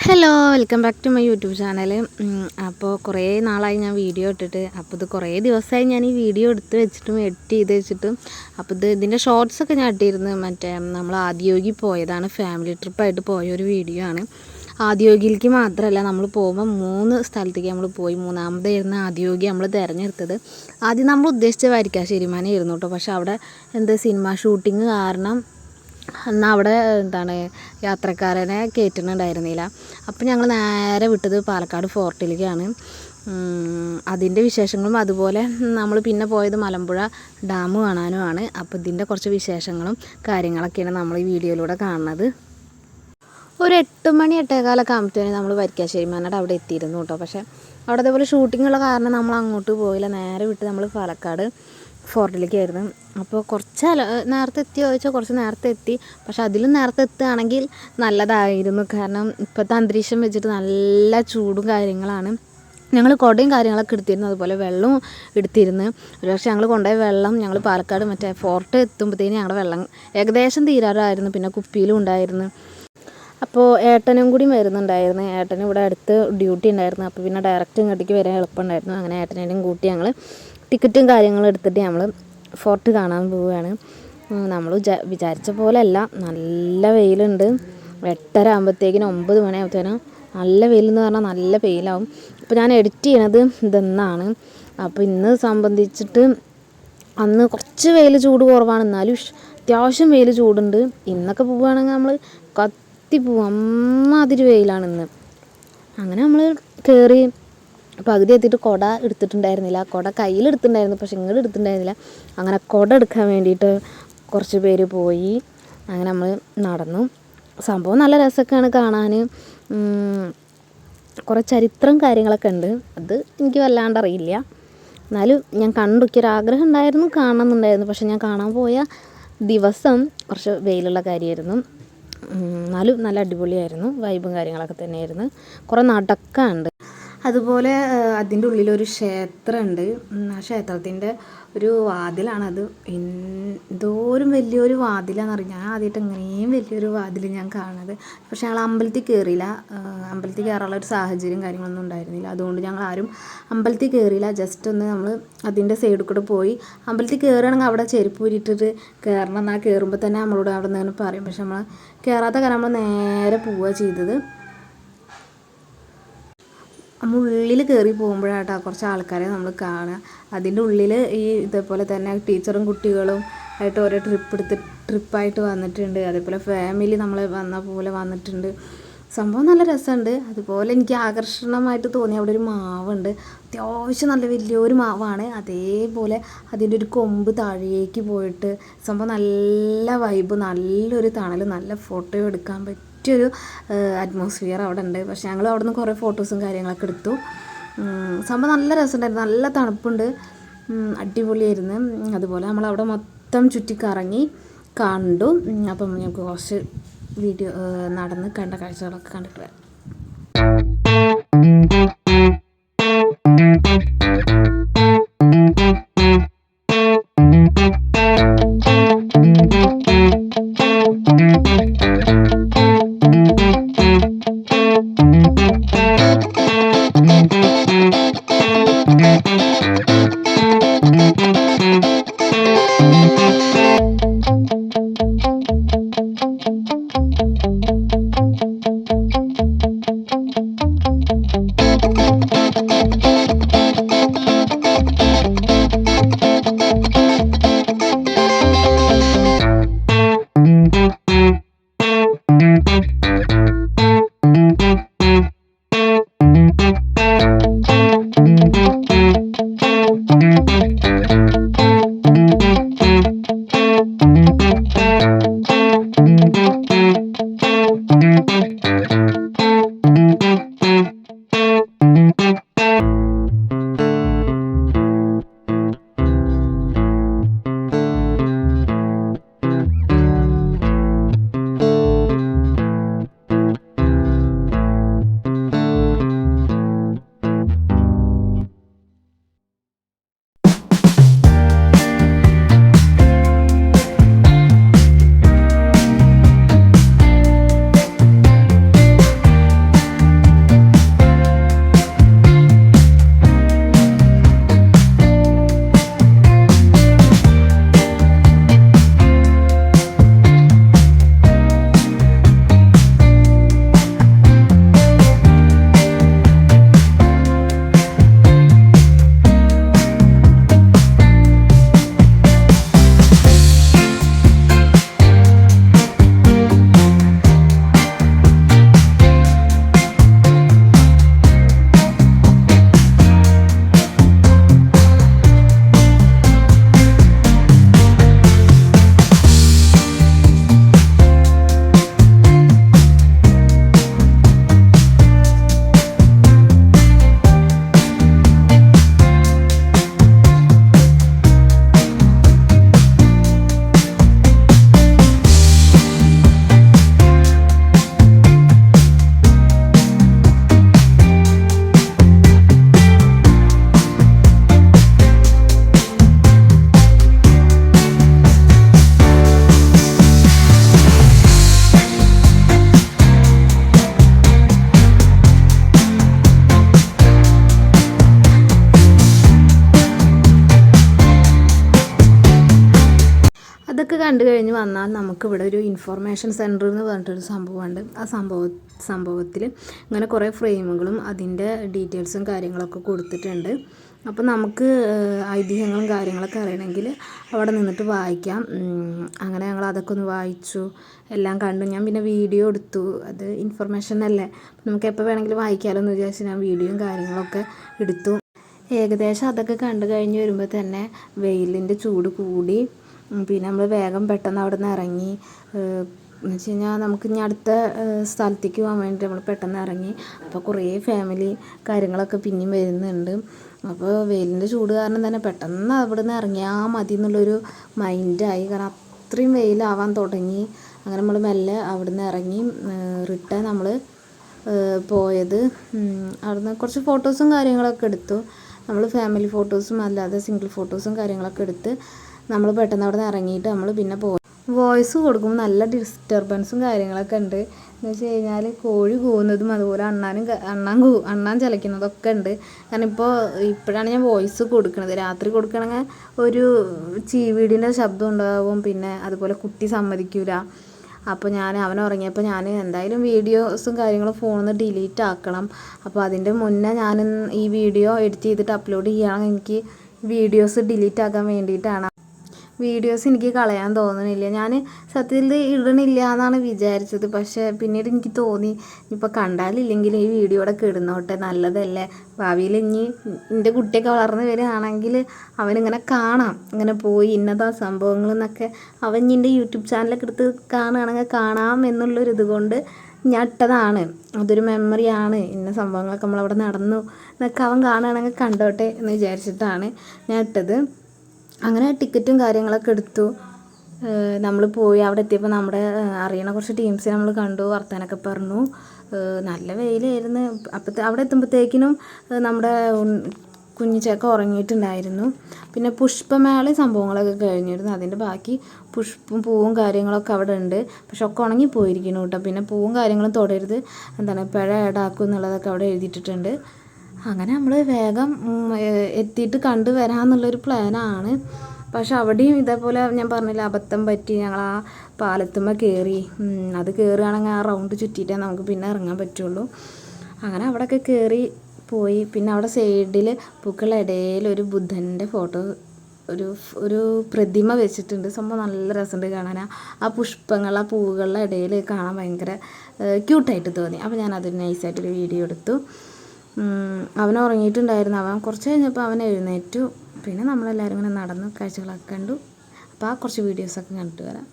Hello welcome back to my YouTube channel. അപ്പോൾ കുറേ നാളായി ഞാൻ വീഡിയോ ഇട്ടിട്ട്. അപ്പോൾ ഇത് കുറേ ദിവസമായി ഞാൻ ഈ വീഡിയോ എടുത്ത് വെച്ചിട്ടും എഡിറ്റ് ചെയ്ത് വെച്ചിട്ടും. അപ്പോൾ ഇതിൻ്റെ ഷോർട്സൊക്കെ ഞാൻ ഇട്ടിരുന്നു. മറ്റേ നമ്മൾ ആദിയോഗി പോയതാണ്, ഫാമിലി ട്രിപ്പായിട്ട് പോയൊരു വീഡിയോ ആണ്. ആദിയോഗിയിലേക്ക് മാത്രമല്ല, നമ്മൾ പോകുമ്പോൾ 3 സ്ഥലത്തേക്ക് നമ്മൾ പോയി. മൂന്നാമതായിരുന്നു ആദിയോഗി നമ്മൾ തിരഞ്ഞെടുത്തത്. ആദ്യം നമ്മൾ ഉദ്ദേശിച്ച വരിക്കാശ്ശേരിമാനായിരുന്നു കേട്ടോ. പക്ഷെ അവിടെ സിനിമ ഷൂട്ടിങ് കാരണം എന്നാൽ അവിടെ യാത്രക്കാരനെ കയറ്റുന്നുണ്ടായിരുന്നില്ല. അപ്പോൾ ഞങ്ങൾ നേരെ വിട്ടത് പാലക്കാട് ഫോർട്ടിലേക്കാണ്. അതിൻ്റെ വിശേഷങ്ങളും അതുപോലെ നമ്മൾ പിന്നെ പോയത് മലമ്പുഴ ഡാം കാണാനുമാണ്. അപ്പോൾ ഇതിൻ്റെ കുറച്ച് വിശേഷങ്ങളും കാര്യങ്ങളൊക്കെയാണ് നമ്മൾ ഈ വീഡിയോയിലൂടെ കാണുന്നത്. ഒരു 8 മണി 8:15 ആകുമ്പോഴത്തേനും നമ്മൾ വരിക്കാശ്ശേരിമാനോട് അവിടെ എത്തിയിരുന്നു കേട്ടോ. പക്ഷേ അവിടെ അതേപോലെ ഷൂട്ടിങ്ങുള്ള കാരണം നമ്മൾ അങ്ങോട്ട് പോയില്ല. നേരെ വിട്ട് നമ്മൾ പാലക്കാട് ഫോർട്ടിലേക്കായിരുന്നു. അപ്പോൾ കുറച്ച് നേരത്തെ എത്തിയോ ചോദിച്ചാൽ കുറച്ച് നേരത്തെ എത്തി. പക്ഷെ അതിലും നേരത്തെ എത്തുകയാണെങ്കിൽ നല്ലതായിരുന്നു. കാരണം ഇപ്പോഴത്തെ അന്തരീക്ഷം വെച്ചിട്ട് നല്ല ചൂടും കാര്യങ്ങളാണ്. ഞങ്ങൾ കുടയും കാര്യങ്ങളൊക്കെ എടുത്തിരുന്നു, അതുപോലെ വെള്ളവും എടുത്തിരുന്നു. ഒരു പക്ഷേ ഞങ്ങൾ കൊണ്ടുപോയ വെള്ളം ഞങ്ങൾ പാലക്കാട് മറ്റേ ഫോർട്ട് എത്തുമ്പോഴത്തേനും ഞങ്ങളുടെ വെള്ളം ഏകദേശം തീരാറായിരുന്നു. പിന്നെ കുപ്പിയിലും ഉണ്ടായിരുന്നു. അപ്പോൾ ഏട്ടനും കൂടി വരുന്നുണ്ടായിരുന്നു. ഏട്ടനും ഇവിടെ അടുത്ത് ഡ്യൂട്ടി ഉണ്ടായിരുന്നു. അപ്പോൾ പിന്നെ ഡയറക്റ്റ് ഇങ്ങോട്ടേക്ക് വരാൻ എളുപ്പമുണ്ടായിരുന്നു. അങ്ങനെ ഏട്ടനേയും കൂട്ടി ഞങ്ങൾ ടിക്കറ്റും കാര്യങ്ങളും എടുത്തിട്ട് നമ്മൾ ഫോർട്ട് കാണാൻ പോവുകയാണ്. നമ്മൾ വിചാരിച്ച പോലെ അല്ല, നല്ല വെയിലുണ്ട്. 8:30 ആകുമ്പോഴത്തേക്കിനും 9 മണിയാകുമ്പോഴത്തേനും നല്ല വെയിലെന്ന് പറഞ്ഞാൽ നല്ല വെയിലാവും. അപ്പോൾ ഞാൻ എഡിറ്റ് ചെയ്യണത് ഇതെന്നാണ്. അപ്പോൾ ഇന്ന് സംബന്ധിച്ചിട്ട് അന്ന് കുറച്ച് വെയിൽ ചൂട് കുറവാണ്, എന്നാലും അത്യാവശ്യം വെയിൽ ചൂടുണ്ട്. ഇന്നൊക്കെ പോവുകയാണെങ്കിൽ നമ്മൾ കത്തിപ്പോവും, അമ്മാതിരി വെയിലാണ് ഇന്ന്. അങ്ങനെ നമ്മൾ കയറി പകുതി എത്തിയിട്ട് കുട എടുത്തിട്ടുണ്ടായിരുന്നില്ല. കുട കയ്യിലെടുത്തിട്ടുണ്ടായിരുന്നു, പക്ഷെ ഇങ്ങോട്ട് എടുത്തിട്ടുണ്ടായിരുന്നില്ല. അങ്ങനെ കുട എടുക്കാൻ വേണ്ടിയിട്ട് കുറച്ച് പേര് പോയി. അങ്ങനെ നമ്മൾ നടന്നു. സംഭവം നല്ല രസമൊക്കെയാണ് കാണാൻ. കുറേ ചരിത്രം കാര്യങ്ങളൊക്കെ ഉണ്ട്. അത് എനിക്ക് വല്ലാണ്ട് അറിയില്ല, എന്നാലും ഞാൻ കണ്ടൊരാഗ്രഹം ഉണ്ടായിരുന്നു, കാണണമെന്നുണ്ടായിരുന്നു. പക്ഷെ ഞാൻ കാണാൻ പോയ ദിവസം കുറച്ച് വെയിലുള്ള കാര്യമായിരുന്നു. എന്നാലും നല്ല അടിപൊളിയായിരുന്നു. വൈബും കാര്യങ്ങളൊക്കെ തന്നെയായിരുന്നു. കുറേ നടക്കാനുണ്ട്. അതുപോലെ അതിൻ്റെ ഉള്ളിലൊരു ക്ഷേത്രമുണ്ട്. ആ ക്ഷേത്രത്തിൻ്റെ ഒരു വാതിലാണത്. എന്തോരം വലിയൊരു വാതിലാണെന്ന് അറിയാം. ഞാൻ ആദ്യമായിട്ട് ഇങ്ങനെയും വലിയൊരു വാതിൽ ഞാൻ കാണുന്നത്. പക്ഷേ ഞങ്ങൾ അമ്പലത്തിൽ കയറിയില്ല. അമ്പലത്തിൽ കയറാനുള്ള ഒരു സാഹചര്യം കാര്യങ്ങളൊന്നും ഉണ്ടായിരുന്നില്ല. അതുകൊണ്ട് ഞങ്ങൾ ആരും അമ്പലത്തിൽ കയറിയില്ല. ജസ്റ്റ് ഒന്ന് നമ്മൾ അതിൻ്റെ സൈഡിൽ കൂടെ പോയി. അമ്പലത്തിൽ കയറുകയാണെങ്കിൽ അവിടെ ചെരുപ്പ് ഊരിയിട്ടിട്ട് കയറണം. എന്നാൽ കയറുമ്പോൾ തന്നെ നമ്മളോട് അവിടെ നിന്ന് പറയും. പക്ഷെ നമ്മൾ കയറാത്ത കാരണം നമ്മൾ നേരെ പോവുക ചെയ്തത്. നമ്മൾ ഉള്ളിൽ കയറി പോകുമ്പോഴാട്ടോ കുറച്ച് ആൾക്കാരെ നമ്മൾ കാണുക. അതിൻ്റെ ഉള്ളിൽ ഈ ഇതേപോലെ തന്നെ ടീച്ചറും കുട്ടികളും ആയിട്ട് ഓരോ ട്രിപ്പായിട്ട് വന്നിട്ടുണ്ട്. അതേപോലെ ഫാമിലി നമ്മൾ വന്ന പോലെ വന്നിട്ടുണ്ട്. സംഭവം നല്ല രസമുണ്ട്. അതുപോലെ എനിക്ക് ആകർഷണമായിട്ട് തോന്നി അവിടെ ഒരു മാവുണ്ട്. അത്യാവശ്യം നല്ല വലിയൊരു മാവാണ്. അതേപോലെ അതിൻ്റെ ഒരു കൊമ്പ് താഴേക്ക് പോയിട്ട് സംഭവം നല്ല വൈബ്, നല്ലൊരു തണൽ, നല്ല ഫോട്ടോ എടുക്കാൻ പറ്റിയൊരു അറ്റ്മോസ്ഫിയർ അവിടെ ഉണ്ട്. പക്ഷേ ഞങ്ങൾ അവിടെ നിന്ന് കുറേ ഫോട്ടോസും കാര്യങ്ങളൊക്കെ എടുത്തു. സംഭവം നല്ല രസമുണ്ടായിരുന്നു, നല്ല തണുപ്പുണ്ട്, അടിപൊളിയായിരുന്നു. അതുപോലെ നമ്മളവിടെ മൊത്തം ചുറ്റിക്കറങ്ങി കണ്ടു. അപ്പം ഞങ്ങൾക്ക് കുറച്ച് വീഡിയോ നടന്ന് കണ്ട കാഴ്ചകളൊക്കെ കണ്ടിട്ട് വരാം. കണ്ടു കഴിഞ്ഞ് വന്നാൽ നമുക്കിവിടെ ഒരു ഇൻഫോർമേഷൻ സെൻറ്റർ എന്ന് പറഞ്ഞിട്ടൊരു സംഭവമുണ്ട്. ആ സംഭവത്തിൽ ഇങ്ങനെ കുറേ ഫ്രെയിമുകളും അതിൻ്റെ ഡീറ്റെയിൽസും കാര്യങ്ങളൊക്കെ കൊടുത്തിട്ടുണ്ട്. അപ്പോൾ നമുക്ക് ഐതിഹ്യങ്ങളും കാര്യങ്ങളൊക്കെ അറിയണമെങ്കിൽ അവിടെ നിന്നിട്ട് വായിക്കാം. അങ്ങനെ ഞങ്ങൾ അതൊക്കെ ഒന്ന് വായിച്ചു, എല്ലാം കണ്ടു. ഞാൻ പിന്നെ വീഡിയോ എടുത്തു. അത് ഇൻഫർമേഷൻ അല്ലേ, നമുക്ക് എപ്പോൾ വേണമെങ്കിലും വായിക്കാമല്ലോ എന്ന് വിചാരിച്ച് ഞാൻ വീഡിയോയും കാര്യങ്ങളൊക്കെ എടുത്തു. ഏകദേശം അതൊക്കെ കണ്ടു കഴിഞ്ഞ് വരുമ്പോൾ തന്നെ വെയിലിൻ്റെ ചൂട് കൂടി. പിന്നെ നമ്മൾ വേഗം പെട്ടെന്ന് അവിടെ നിന്ന് ഇറങ്ങി. എന്ന് വെച്ച് കഴിഞ്ഞാൽ നമുക്ക് ഇനി അടുത്ത സ്ഥലത്തേക്ക് പോകാൻ വേണ്ടി നമ്മൾ പെട്ടെന്ന് ഇറങ്ങി. അപ്പോൾ കുറേ ഫാമിലി കാര്യങ്ങളൊക്കെ പിന്നെയും വരുന്നുണ്ട്. അപ്പോൾ വെയിലിൻ്റെ ചൂട് കാരണം തന്നെ പെട്ടെന്ന് അവിടെ നിന്ന് ഇറങ്ങിയാൽ മതി എന്നുള്ളൊരു മൈൻഡായി. കാരണം അത്രയും വെയിലാവാൻ തുടങ്ങി. അങ്ങനെ നമ്മൾ മെല്ലെ അവിടെ നിന്ന് ഇറങ്ങി. റിട്ടേൺ നമ്മൾ പോയത് അവിടുന്ന് കുറച്ച് ഫോട്ടോസും കാര്യങ്ങളൊക്കെ എടുത്തു. നമ്മൾ ഫാമിലി ഫോട്ടോസും അല്ലാതെ സിംഗിൾ ഫോട്ടോസും കാര്യങ്ങളൊക്കെ എടുത്ത് നമ്മൾ പെട്ടെന്ന് അവിടെ നിന്ന് ഇറങ്ങിയിട്ട് നമ്മൾ പിന്നെ പോയി. വോയിസ് കൊടുക്കുമ്പോൾ നല്ല ഡിസ്റ്റർബൻസും കാര്യങ്ങളൊക്കെ ഉണ്ട്. എന്ന് വെച്ച് കഴിഞ്ഞാൽ കോഴി കൂവുന്നതും അതുപോലെ അണ്ണാൻ ചലയ്ക്കുന്നതൊക്കെ ഉണ്ട്. കാരണം ഇപ്പോഴാണ് ഞാൻ വോയിസ് കൊടുക്കുന്നത്. രാത്രി കൊടുക്കണമെങ്കിൽ ഒരു ചീവീടിൻ്റെ ശബ്ദം ഉണ്ടാവും. പിന്നെ അതുപോലെ കുട്ടി സമ്മതിക്കില്ല. അപ്പോൾ അവൻ ഉറങ്ങിയപ്പോൾ ഞാൻ എന്തായാലും വീഡിയോസും കാര്യങ്ങളും ഫോണിൽ നിന്ന് ഡിലീറ്റ് ആക്കണം. അപ്പോൾ അതിൻ്റെ മുന്നേ ഞാൻ ഈ വീഡിയോ എഡിറ്റ് ചെയ്തിട്ട് അപ്ലോഡ് ചെയ്യുകയാണെങ്കിൽ എനിക്ക് വീഡിയോസ് ഡിലീറ്റ് ആക്കാൻ വേണ്ടിയിട്ടാണ്. വീഡിയോസ് എനിക്ക് കളയാൻ തോന്നണില്ല. ഞാൻ സത്യത്തിൽ ഇടണില്ല എന്നാണ് വിചാരിച്ചത്. പക്ഷേ പിന്നീട് എനിക്ക് തോന്നി ഇപ്പോൾ കണ്ടാലില്ലെങ്കിൽ ഈ വീഡിയോ ഇവിടെ കിടന്നോട്ടെ, നല്ലതല്ലേ. ഭാവിയിൽ ഇനി എൻ്റെ കുട്ടിയൊക്കെ വളർന്ന് വരികയാണെങ്കിൽ അവനിങ്ങനെ കാണാം, ഇങ്ങനെ പോയി ഇന്നതാ സംഭവങ്ങളെന്നൊക്കെ അവൻ എൻ്റെ യൂട്യൂബ് ചാനലൊക്കെ എടുത്ത് കാണുകയാണെങ്കിൽ കാണാം എന്നുള്ളൊരിത് കൊണ്ട് ഞാൻ ഇട്ടതാണ്. അതൊരു മെമ്മറിയാണ്. ഇന്ന സംഭവങ്ങളൊക്കെ നമ്മളവിടെ നടന്നു എന്നൊക്കെ അവൻ കാണുകയാണെങ്കിൽ കണ്ടോട്ടെ എന്ന് വിചാരിച്ചിട്ടാണ് ഞാൻ ഇട്ടത്. അങ്ങനെ ടിക്കറ്റും കാര്യങ്ങളൊക്കെ എടുത്തു. നമ്മൾ പോയി അവിടെ എത്തിയപ്പോൾ നമ്മുടെ അറിയണ കുറച്ച് ടീംസിനെ നമ്മൾ കണ്ടു, വർത്താനൊക്കെ പറഞ്ഞു. നല്ല വെയിലായിരുന്നു. അവിടെ എത്തുമ്പോഴത്തേക്കിനും നമ്മുടെ കുഞ്ഞിച്ചേക്ക ഉറങ്ങിയിട്ടുണ്ടായിരുന്നു. പിന്നെ പുഷ്പമേള സംഭവങ്ങളൊക്കെ കഴിഞ്ഞിരുന്നു. അതിൻ്റെ ബാക്കി പൂവും കാര്യങ്ങളൊക്കെ അവിടെ ഉണ്ട്. പക്ഷെ ഒക്കെ ഉണങ്ങിപ്പോയിരിക്കുന്നു കേട്ടോ. പിന്നെ പൂവും കാര്യങ്ങളും തൊടരുത്, പിഴ ഈടാക്കും എന്നുള്ളതൊക്കെ അവിടെ എഴുതിയിട്ടുണ്ട്. അങ്ങനെ നമ്മൾ വേഗം എത്തിയിട്ട് കണ്ടു വരാമെന്നുള്ളൊരു പ്ലാനാണ്. പക്ഷെ അവിടെയും ഇതേപോലെ ഞാൻ പറഞ്ഞില്ല, അബദ്ധം പറ്റി. ഞങ്ങൾ ആ പാലത്തുമ്മ കയറി. അത് കയറുകയാണെങ്കിൽ ആ റൗണ്ട് ചുറ്റിയിട്ടേ നമുക്ക് പിന്നെ ഇറങ്ങാൻ പറ്റുള്ളൂ. അങ്ങനെ അവിടെയൊക്കെ കയറി പോയി. പിന്നെ അവിടെ സൈഡിൽ പൂക്കളുടെ ഇടയിൽ ഒരു ബുദ്ധൻ്റെ ഫോട്ടോ, ഒരു പ്രതിമ വെച്ചിട്ടുണ്ട്. സംഭവം നല്ല രസമുണ്ട് കാണാൻ. ആ പുഷ്പങ്ങൾ, ആ പൂവുകളുടെ ഇടയിൽ കാണാൻ ഭയങ്കര ക്യൂട്ടായിട്ട് തോന്നി. അപ്പോൾ ഞാൻ അതൊരു നൈസായിട്ടൊരു വീഡിയോ എടുത്തു. അവൻ ഉറങ്ങിയിട്ടുണ്ടായിരുന്നു. അവൻ കുറച്ച് കഴിഞ്ഞപ്പോൾ അവൻ എഴുന്നേറ്റു. പിന്നെ നമ്മളെല്ലാവരും ഇങ്ങനെ നടന്നു കാഴ്ചകളൊക്കെ കണ്ടു. അപ്പോൾ ആ കുറച്ച് വീഡിയോസൊക്കെ കണ്ടിട്ട് വരാം.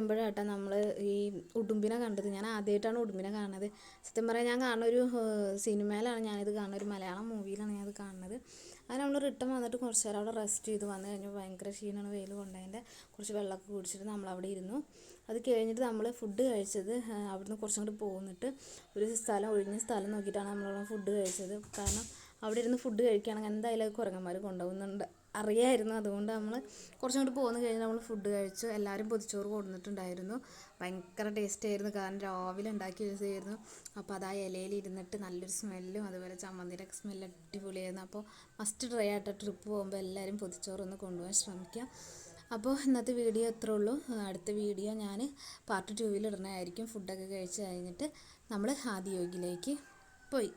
വരുമ്പോഴാട്ടോ നമ്മൾ ഈ ഉടുമ്പിനെ കണ്ടത്. ഞാൻ ആദ്യമായിട്ടാണ് ഉടുമ്പിനെ കാണുന്നത്. സത്യം പറയാൻ ഞാൻ കാണുന്ന ഒരു സിനിമയിലാണ് ഞാനിത് കാണുന്നത്, ഒരു മലയാളം മൂവിയിലാണ് ഞാനത് കാണുന്നത്. അത് നമ്മൾ റിട്ടേൺ വന്നിട്ട് കുറച്ച് നേരം അവിടെ റെസ്റ്റ് ചെയ്ത് വന്നു കഴിഞ്ഞു. ഭയങ്കര ക്ഷീണമാണ്, വെയിൽ കൊണ്ടതിൻ്റെ. കുറച്ച് വെള്ളമൊക്കെ കുടിച്ചിട്ട് നമ്മളവിടെ ഇരുന്നു. അത് കഴിഞ്ഞിട്ട് നമ്മൾ ഫുഡ് കഴിച്ചത് അവിടുന്ന് കുറച്ചും കൂടി പോന്നിട്ട് ഒരു സ്ഥലം, ഒഴിഞ്ഞ സ്ഥലം നോക്കിയിട്ടാണ് നമ്മളവിടെ ഫുഡ് കഴിച്ചത്. കാരണം അവിടെ ഇരുന്ന് ഫുഡ് കഴിക്കുകയാണെങ്കിൽ എന്തായാലും കുരങ്ങന്മാർ കൊണ്ടുപോകുന്നുണ്ട് അറിയായിരുന്നു. അതുകൊണ്ട് നമ്മൾ കുറച്ചും കൂടി പോന്ന് കഴിഞ്ഞ് നമ്മൾ ഫുഡ് കഴിച്ചു. എല്ലാവരും പൊതിച്ചോറ് കൊടുത്തിട്ടുണ്ടായിരുന്നു. ഭയങ്കര ടേസ്റ്റ് ആയിരുന്നു, കാരണം രാവിലെ ഉണ്ടാക്കി വെച്ചതായിരുന്നു. അപ്പോൾ അത് ആ ഇലയിൽ ഇരുന്നിട്ട് നല്ലൊരു സ്മെല്ലും അതുപോലെ ചമ്മന്തിയുടെ സ്മെല്ല് അടിപൊളിയായിരുന്നു. അപ്പോൾ മസ്റ്റ് ട്രൈ ആയിട്ട് ട്രിപ്പ് പോകുമ്പോൾ എല്ലാവരും പൊതിച്ചോറൊന്ന് കൊണ്ടുപോകാൻ ശ്രമിക്കുക. അപ്പോൾ ഇന്നത്തെ വീഡിയോ ഇത്രേ ഉള്ളൂ. അടുത്ത വീഡിയോ ഞാൻ പാർട്ട് 2 ഇടണമായിരിക്കും. ഫുഡൊക്കെ കഴിച്ച് കഴിഞ്ഞിട്ട് നമ്മൾ ആദിയോഗിലേക്ക് പോയി.